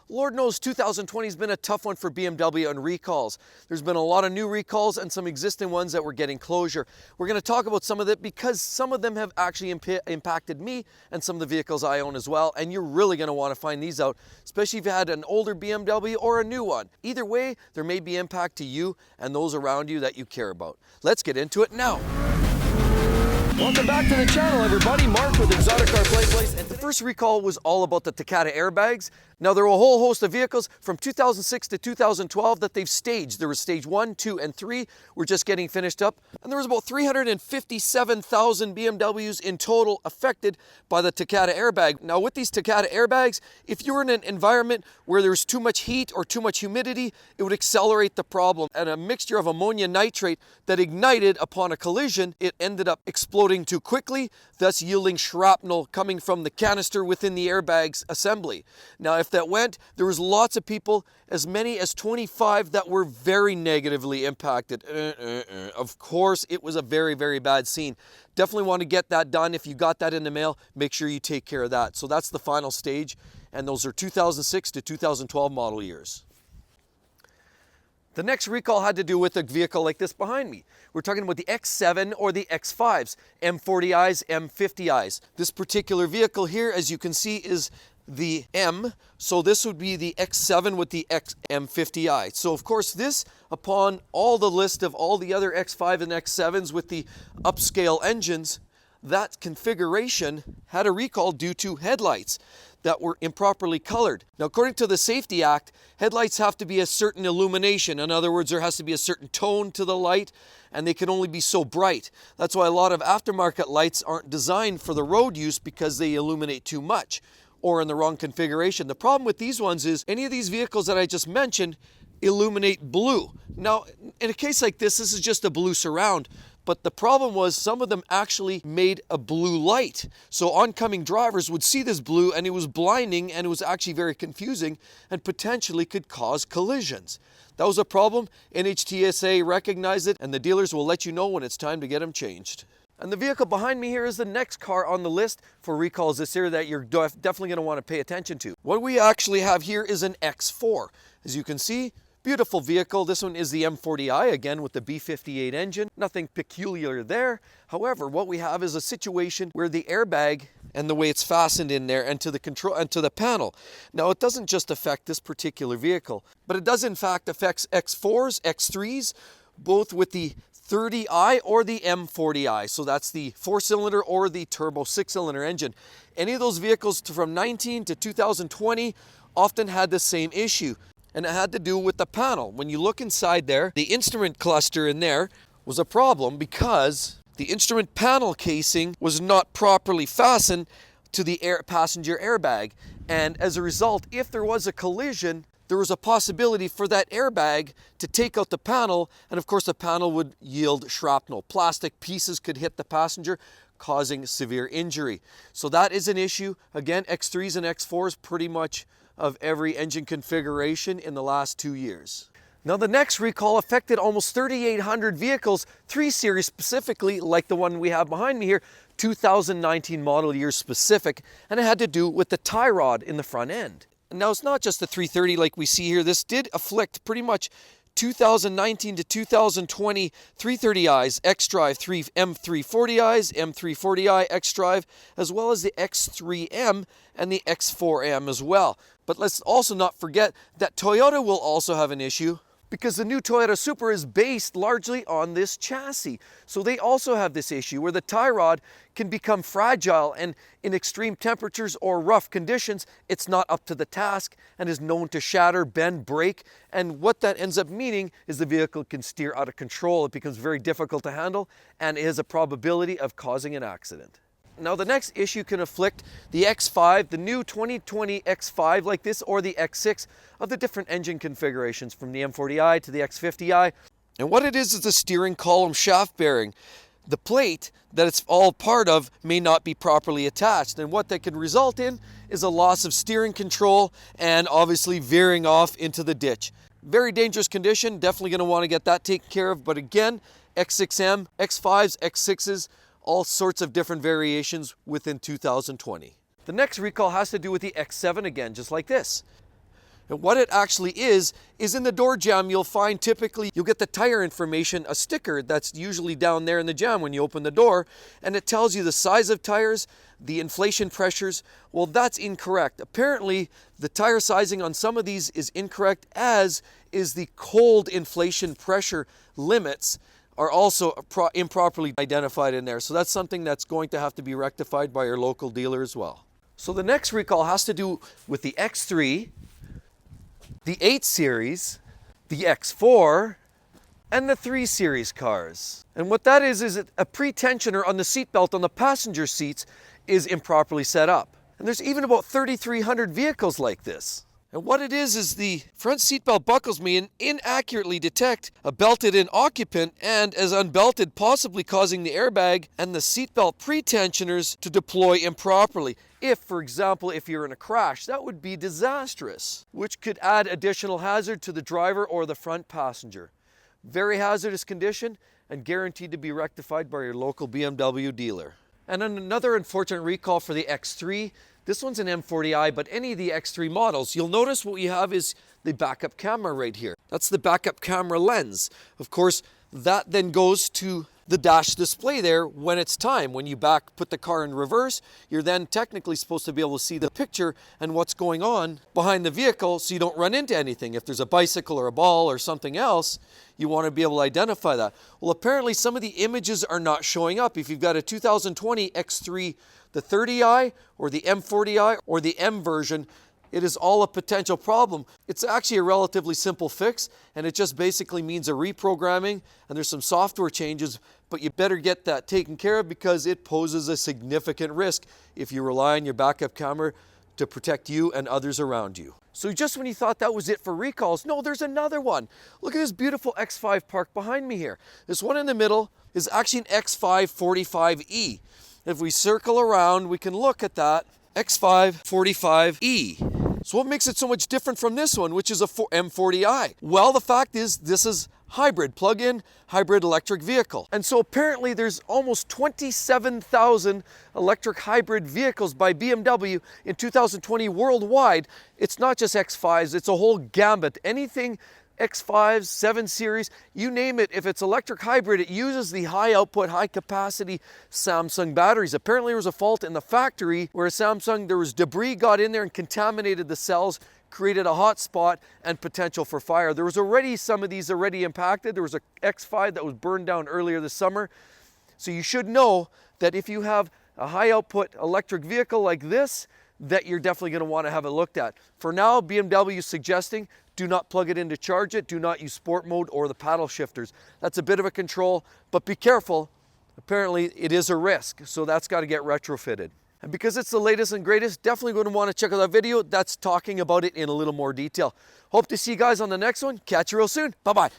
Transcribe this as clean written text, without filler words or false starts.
Lord knows 2020 has been a tough one for BMW on recalls. There's been a lot of new recalls and some existing ones that were getting closure. We're going to talk about some of it because some of them have actually impacted me and some of the vehicles I own as well, and you're really going to want to find these out, especially if you had an older BMW or a new one. Either way, there may be impact to you and those around you that you care about. Let's get into it now. Welcome back to the channel, everybody. Mark with exoticcarplayplace. And the first recall was all about the Takata airbags. Now, there were a whole host of vehicles from 2006 to 2012 that they've staged. There was stage 1, 2, and 3. We're just getting finished up. And there was about 357,000 BMWs in total affected by the Takata airbag. Now, with these Takata airbags, if you were in an environment where there's too much heat or too much humidity, it would accelerate the problem. And a mixture of ammonia nitrate that ignited upon a collision, it ended up exploding too quickly, thus yielding shrapnel coming from the canister within the airbag's assembly. Now, if that went, there was lots of people, as many as 25, that were very negatively impacted. Of course, it was a very, very bad scene. Definitely want to get that done. If you got that in the mail, make sure you take care of that. So that's the final stage, and those are 2006 to 2012 model years. The next recall had to do with a vehicle like this behind me. We're talking about the X7 or the X5s, M40Is, M50Is. This particular vehicle here, as you can see, is the M, so this would be the X7 with the M50i. So of course this, upon all the list of all the other X5 and X7s with the upscale engines, that configuration had a recall due to headlights that were improperly colored. Now, according to the Safety Act, headlights have to be a certain illumination. In other words, there has to be a certain tone to the light, and they can only be so bright. That's why a lot of aftermarket lights aren't designed for the road use, because they illuminate too much or in the wrong configuration. The problem with these ones is any of these vehicles that I just mentioned illuminate blue. Now, in a case like this is just a blue surround, but the problem was some of them actually made a blue light. So oncoming drivers would see this blue and it was blinding, and it was actually very confusing and potentially could cause collisions. That was a problem. NHTSA recognized it, and the dealers will let you know when it's time to get them changed. And the vehicle behind me here is the next car on the list for recalls this year that you're definitely going to want to pay attention to. What we actually have here is an X4. As you can see, beautiful vehicle. This one is the M40i, again with the B58 engine. Nothing peculiar there. However, what we have is a situation where the airbag and the way it's fastened in there and to the control and to the panel. Now, it doesn't just affect this particular vehicle, but it does in fact affect X4s, X3s, both with the 30i or the M40i. So that's the 4-cylinder or the turbo 6-cylinder engine. Any of those vehicles from 19 to 2020 often had the same issue, and it had to do with the panel. When you look inside there, the instrument cluster in there was a problem because the instrument panel casing was not properly fastened to the passenger airbag. And as a result, if there was a collision, there was a possibility for that airbag to take out the panel, and of course the panel would yield shrapnel. Plastic pieces could hit the passenger, causing severe injury. So that is an issue. Again, X3s and X4s pretty much of every engine configuration in the last 2 years. Now, the next recall affected almost 3,800 vehicles, 3 series specifically, like the one we have behind me here, 2019 model year specific, and it had to do with the tie rod in the front end. Now, it's not just the 330 like we see here. This did afflict pretty much 2019 to 2020 330i's, X-Drive M340i's, M340i, X-Drive, as well as the X3M and the X4M as well. But let's also not forget that Toyota will also have an issue, because the new Toyota Supra is based largely on this chassis. So they also have this issue where the tie rod can become fragile, and in extreme temperatures or rough conditions, it's not up to the task and is known to shatter, bend, break. And what that ends up meaning is the vehicle can steer out of control. It becomes very difficult to handle, and it has a probability of causing an accident. Now, the next issue can afflict the X5, the new 2020 X5 like this, or the X6 of the different engine configurations from the M40i to the X50i. And what it is the steering column shaft bearing. The plate that it's all part of may not be properly attached, and what that can result in is a loss of steering control and obviously veering off into the ditch. Very dangerous condition, definitely going to want to get that taken care of. But again, X6M, X5s, X6s, all sorts of different variations within 2020. The next recall has to do with the X7 again, just like this. And what it actually is in the door jamb, you'll find typically you'll get the tire information, a sticker that's usually down there in the jamb when you open the door, and it tells you the size of tires, the inflation pressures. Well, that's incorrect. Apparently, the tire sizing on some of these is incorrect, as is the cold inflation pressure limits are also improperly identified in there. So that's something that's going to have to be rectified by your local dealer as well. So the next recall has to do with the X3, the 8 Series, the X4, and the 3 Series cars. And what that is a pre-tensioner on the seatbelt on the passenger seats is improperly set up. And there's even about 3,300 vehicles like this. And what it is the front seatbelt buckles may inaccurately detect a belted-in occupant and, as unbelted, possibly causing the airbag and the seatbelt pre-tensioners to deploy improperly. If, for example, if you're in a crash, that would be disastrous, which could add additional hazard to the driver or the front passenger. Very hazardous condition and guaranteed to be rectified by your local BMW dealer. And then another unfortunate recall for the X3. This one's an M40i, but any of the X3 models, you'll notice what we have is the backup camera right here. That's the backup camera lens. Of course, that then goes to the dash display there when it's time. When you put the car in reverse, you're then technically supposed to be able to see the picture and what's going on behind the vehicle so you don't run into anything. If there's a bicycle or a ball or something else, you want to be able to identify that. Well, apparently some of the images are not showing up. If you've got a 2020 X3, the 30i or the M40i or the M version, it is all a potential problem. It's actually a relatively simple fix, and it just basically means a reprogramming, and there's some software changes, but you better get that taken care of because it poses a significant risk if you rely on your backup camera to protect you and others around you. So just when you thought that was it for recalls, no, there's another one. Look at this beautiful X5 parked behind me here. This one in the middle is actually an X5 45e. If we circle around, we can look at that X5 45e. So what makes it so much different from this one, which is a M40i? Well, the fact is this is hybrid, plug-in hybrid electric vehicle. And so apparently there's almost 27,000 electric hybrid vehicles by BMW in 2020 worldwide. It's not just X5s, it's a whole gambit. Anything X5s, 7 Series, you name it, if it's electric hybrid, it uses the high output, high capacity Samsung batteries. Apparently there was a fault in the factory where there was debris got in there and contaminated the cells, created a hot spot and potential for fire. There was already some of these already impacted. There was a X5 that was burned down earlier this summer. So you should know that if you have a high output electric vehicle like this, that you're definitely going to want to have it looked at. For now, BMW is suggesting do not plug it in to charge it, do not use sport mode or the paddle shifters. That's a bit of a control, but be careful. Apparently it is a risk, so that's got to get retrofitted. And because it's the latest and greatest, definitely going to want to check out that video that's talking about it in a little more detail. Hope to see you guys on the next one. Catch you real soon. Bye-bye.